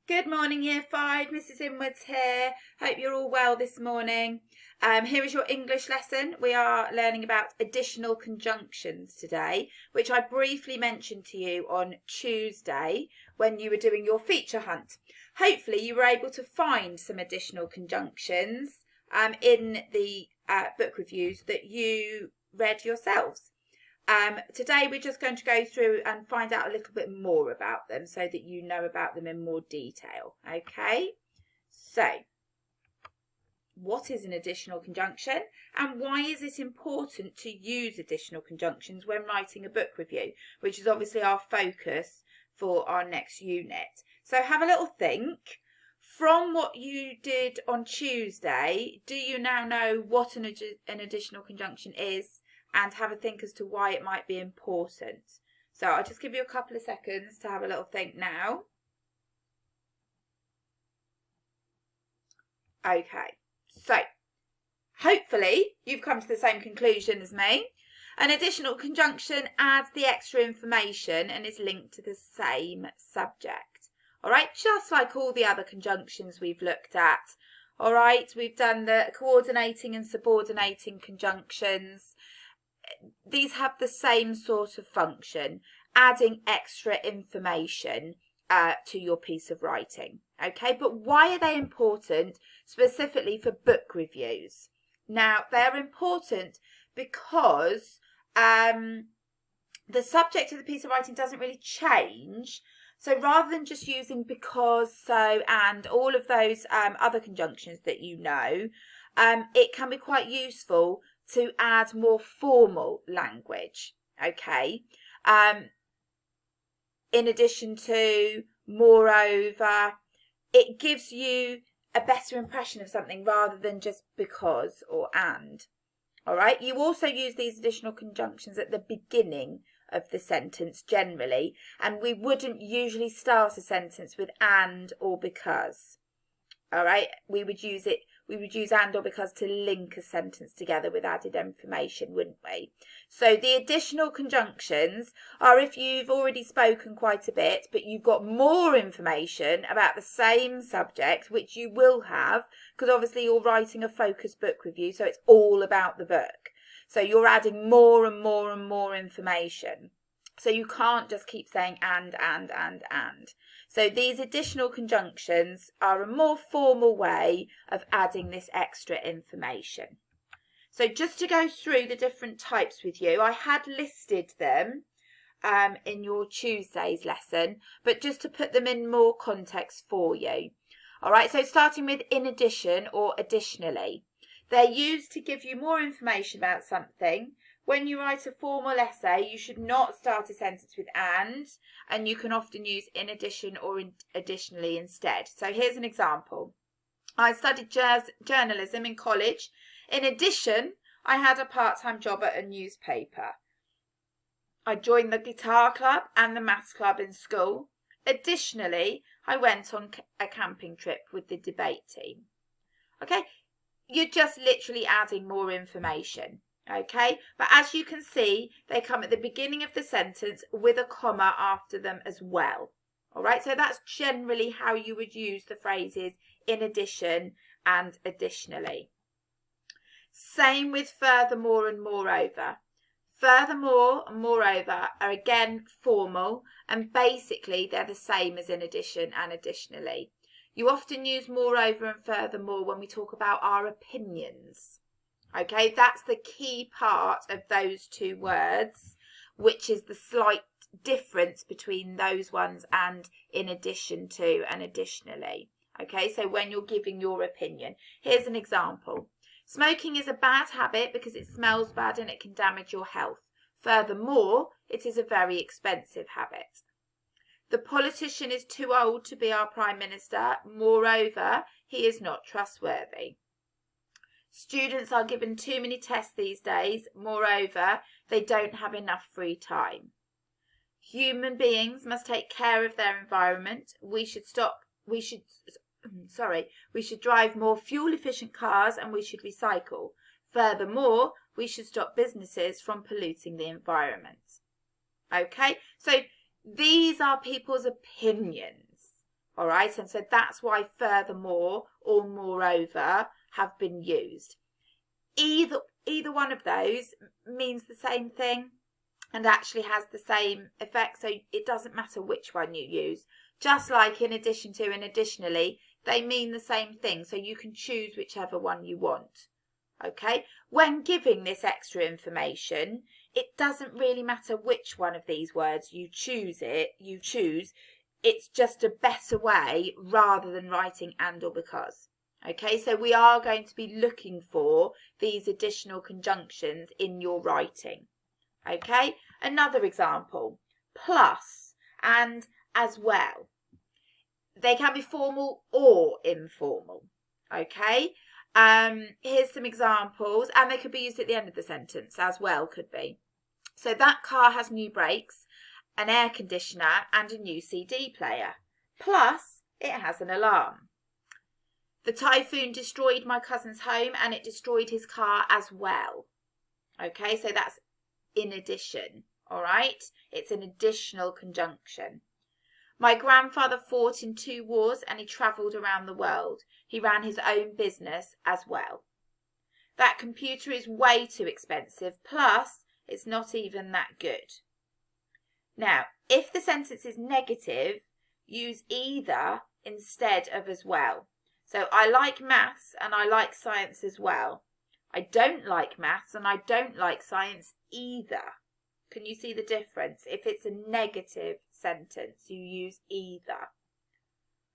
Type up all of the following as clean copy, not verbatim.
Good morning, Year 5. Mrs. Inwards here. Hope you're all well this morning. Here is your English lesson. We are learning about additional conjunctions today, which I briefly mentioned to you on Tuesday when you were doing your feature hunt. Hopefully you were able to find some additional conjunctions in the book reviews that you read yourselves. Today we're just going to go through and find out a little bit more about them so that you know about them in more detail. Okay, so what is an additional conjunction and why is it important to use additional conjunctions when writing a book review, which is obviously our focus for our next unit. So have a little think. From what you did on Tuesday, do you now know what an additional conjunction is? And have a think as to why it might be important. So I'll just give you a couple of seconds to have a little think now. Okay, so hopefully you've come to the same conclusion as me. An additional conjunction adds the extra information and is linked to the same subject. All right, just like all the other conjunctions we've looked at. All right, we've done the coordinating and subordinating conjunctions. These have the same sort of function, adding extra information to your piece of writing. Okay, but why are they important specifically for book reviews? Now, they're important because the subject of the piece of writing doesn't really change. So rather than just using because, so, and all of those other conjunctions that you know, it can be quite useful to add more formal language, okay? In addition to, moreover, it gives you a better impression of something rather than just because or and. All right, you also use these additional conjunctions at the beginning of the sentence generally, and we wouldn't usually start a sentence with and or because. All right, we would use and or because to link a sentence together with added information, wouldn't we? So the additional conjunctions are if you've already spoken quite a bit, but you've got more information about the same subject, which you will have, because obviously you're writing a focus book review, so it's all about the book. So you're adding more and more and more information. So you can't just keep saying and. So these additional conjunctions are a more formal way of adding this extra information. So just to go through the different types with you, I had listed them in your Tuesday's lesson, but just to put them in more context for you. All right, so starting with in addition or additionally. They're used to give you more information about something. When you write a formal essay, you should not start a sentence with and you can often use in addition or additionally instead. So here's an example. I studied journalism in college. In addition, I had a part-time job at a newspaper. I joined the guitar club and the maths club in school. Additionally, I went on a camping trip with the debate team. Okay, you're just literally adding more information. Okay, but as you can see, they come at the beginning of the sentence with a comma after them as well. All right, so that's generally how you would use the phrases in addition and additionally. Same with furthermore and moreover. Furthermore and moreover are again formal, and basically they're the same as in addition and additionally. You often use moreover and furthermore when we talk about our opinions. Okay, that's the key part of those two words, which is the slight difference between those ones and in addition to and additionally. Okay, so when you're giving your opinion. Here's an example. Smoking is a bad habit because it smells bad and it can damage your health. Furthermore, it is a very expensive habit. The politician is too old to be our Prime Minister. Moreover, he is not trustworthy. Students are given too many tests these days. Moreover, they don't have enough free time. Human beings must take care of their environment. We should drive more fuel-efficient cars and we should recycle. Furthermore, we should stop businesses from polluting the environment. Okay, so these are people's opinions. All right, and so that's why furthermore or moreover have been used. Either one of those means the same thing and actually has the same effect, so it doesn't matter which one you use. Just like in addition to and additionally, they mean the same thing, so you can choose whichever one you want. Okay, when giving this extra information, it doesn't really matter which one of these words you choose. It's just a better way rather than writing and or because. Okay, so we are going to be looking for these additional conjunctions in your writing. Okay, another example, plus and as well. They can be formal or informal. Okay, here's some examples, and they could be used at the end of the sentence as well, could be. So that car has new brakes, an air conditioner and a new CD player. Plus, it has an alarm. The typhoon destroyed my cousin's home and it destroyed his car as well. Okay, so that's in addition, all right? It's an additional conjunction. My grandfather fought in 2 wars and he travelled around the world. He ran his own business as well. That computer is way too expensive, plus it's not even that good. Now, if the sentence is negative, use either instead of as well. So I like maths and I like science as well. I don't like maths and I don't like science either. Can you see the difference? If it's a negative sentence, you use either.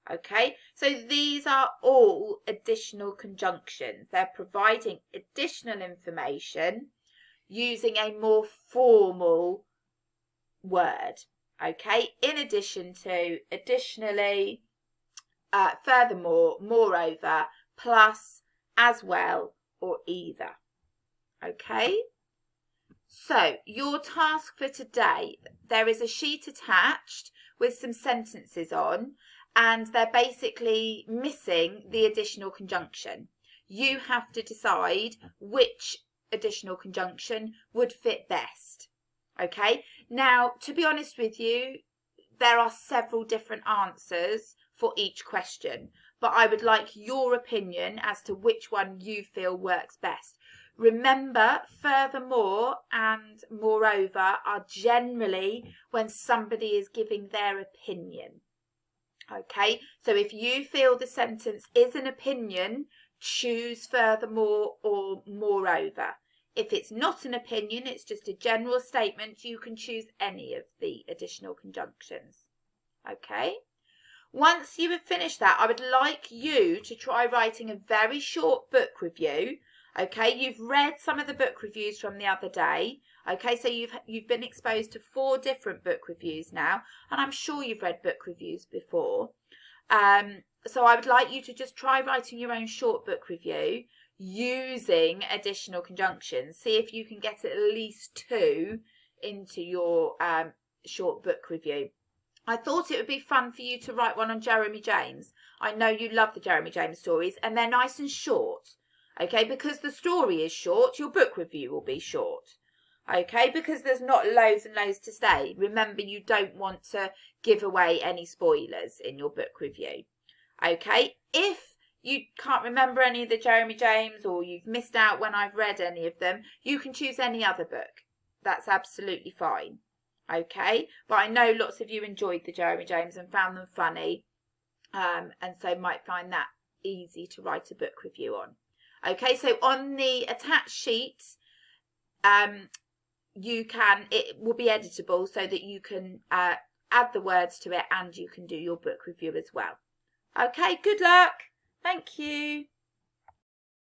Okay, so these are all additional conjunctions. They're providing additional information using a more formal word. Okay, in addition to, additionally, furthermore, moreover, plus, as well, or either. Okay, so your task for today, there is a sheet attached with some sentences on, and they're basically missing the additional conjunction. You have to decide which additional conjunction would fit best. Okay, now to be honest with you, there are several different answers for each question, but I would like your opinion as to which one you feel works best. Remember, furthermore and moreover are generally when somebody is giving their opinion. Okay, so if you feel the sentence is an opinion, choose furthermore or moreover. If it's not an opinion, it's just a general statement, you can choose any of the additional conjunctions. Okay? Once you have finished that, I would like you to try writing a very short book review. Okay, you've read some of the book reviews from the other day. Okay, so you've been exposed to 4 different book reviews now, and I'm sure you've read book reviews before. So I would like you to just try writing your own short book review using additional conjunctions. See if you can get at least 2 into your short book review. I thought it would be fun for you to write one on Jeremy James. I know you love the Jeremy James stories, and they're nice and short. Okay, because the story is short, your book review will be short. Okay, because there's not loads and loads to say. Remember, you don't want to give away any spoilers in your book review. Okay, if you can't remember any of the Jeremy James or you've missed out when I've read any of them, you can choose any other book. That's absolutely fine. Okay, but I know lots of you enjoyed the Jeremy James and found them funny, and so might find that easy to write a book review on. Okay, so on the attached sheet, it will be editable so that you can add the words to it and you can do your book review as well. Okay, good luck. Thank you.